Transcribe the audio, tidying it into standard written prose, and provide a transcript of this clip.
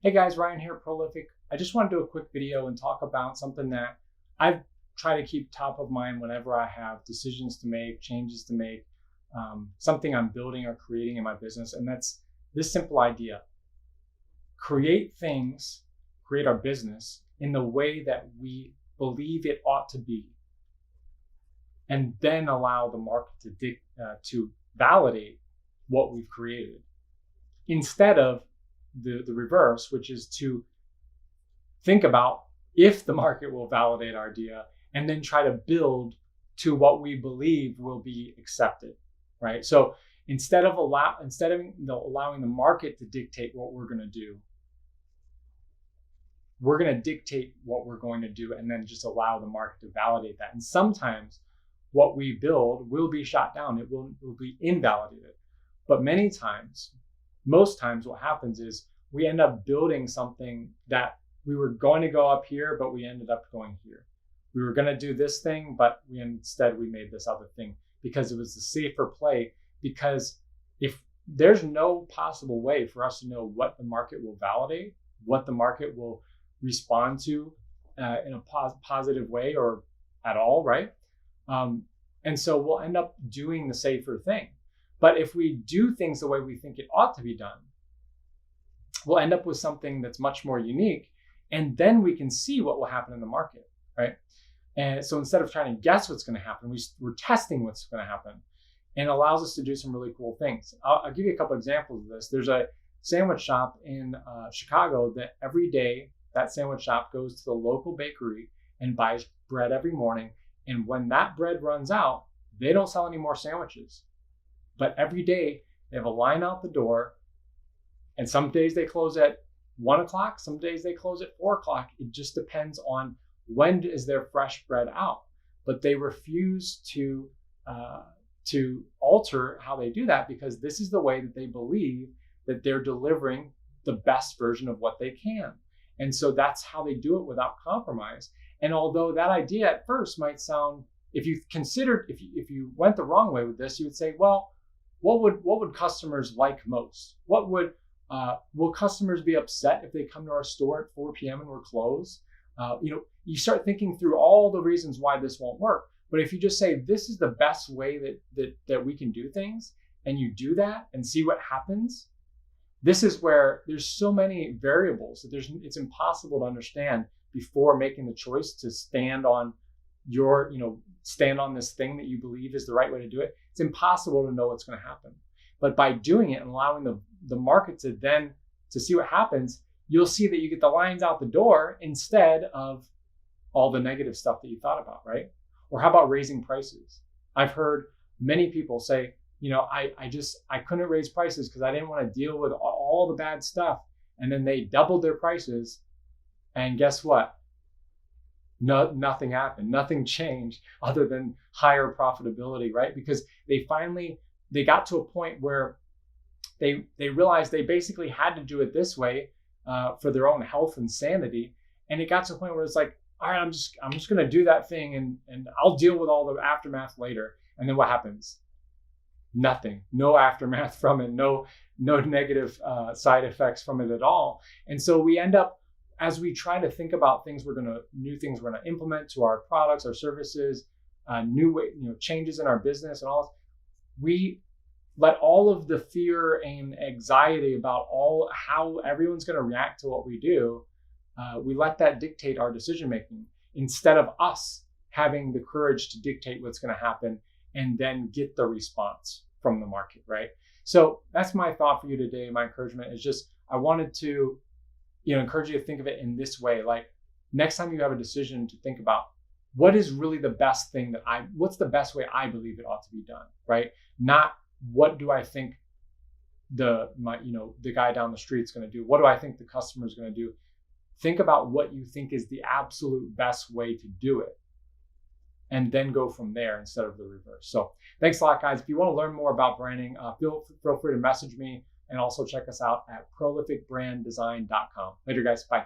Hey guys, Ryan here, Prolific. I just want to do a quick video and talk about something that I've tried to keep top of mind whenever I have decisions to make, changes to make, something I'm building or creating in my business. And that's this simple idea: create things, create our business in the way that we believe it ought to be, and then allow the market to validate what we've created, instead of the reverse, which is to think about if the market will validate our idea and then try to build to what we believe will be accepted, right? So instead of allowing the market to dictate what we're going to do, we're going to dictate what we're going to do and then just allow the market to validate that. And sometimes what we build will be shot down. It will be invalidated. But most times what happens is we end up building something that we were going to go up here, but we ended up going here. We were going to do this thing, but we made this other thing because it was the safer play. Because if there's no possible way for us to know what the market will validate, what the market will respond to in a positive way or at all, right? And so we'll end up doing the safer thing. But if we do things the way we think it ought to be done, we'll end up with something that's much more unique. And then we can see what will happen in the market, right? And so instead of trying to guess what's going to happen, we're testing what's going to happen, and it allows us to do some really cool things. I'll give you a couple examples of this. There's a sandwich shop in Chicago that every day that sandwich shop goes to the local bakery and buys bread every morning. And when that bread runs out, they don't sell any more sandwiches. But every day they have a line out the door, and some days they close at 1 o'clock, some days they close at 4 o'clock. It just depends on when is their fresh bread out. But they refuse to alter how they do that, because this is the way that they believe that they're delivering the best version of what they can. And so that's how they do it without compromise. And although that idea at first might sound, if you went the wrong way with this, you would say, well, what would customers like most? Will customers be upset if they come to our store at 4 p.m. and we're closed? You start thinking through all the reasons why this won't work. But if you just say, this is the best way that we can do things, and you do that and see what happens, this is where there's so many variables that it's impossible to understand before making the choice to stand on this thing that you believe is the right way to do it. It's impossible to know what's going to happen. But by doing it and allowing the market to see what happens, you'll see that you get the lines out the door instead of all the negative stuff that you thought about, right? Or how about raising prices? I've heard many people say, I couldn't raise prices because I didn't want to deal with all the bad stuff. And then they doubled their prices, and guess what? Nothing happened. Nothing changed other than higher profitability, right? Because they got to a point where they realized they basically had to do it this way for their own health and sanity. And it got to a point where it's like, all right, I'm just going to do that thing, and I'll deal with all the aftermath later. And then what happens? Nothing. No aftermath from it. No negative side effects from it at all. And so we end up, as we try to think about new things we're going to implement to our products, our services, changes in our business and all, we let all of the fear and anxiety about how everyone's going to react to what we do, we let that dictate our decision making, instead of us having the courage to dictate what's going to happen and then get the response from the market, right? So that's my thought for you today. My encouragement is just, I wanted to encourage you to think of it in this way. Like, next time you have a decision, to think about what's the best way I believe it ought to be done, right? Not what do I think the guy down the street's going to do? What do I think the customer is going to do? Think about what you think is the absolute best way to do it, and then go from there instead of the reverse. So thanks a lot, guys. If you want to learn more about branding, feel free to message me, and also check us out at prolificbranddesign.com. Later, guys. Bye.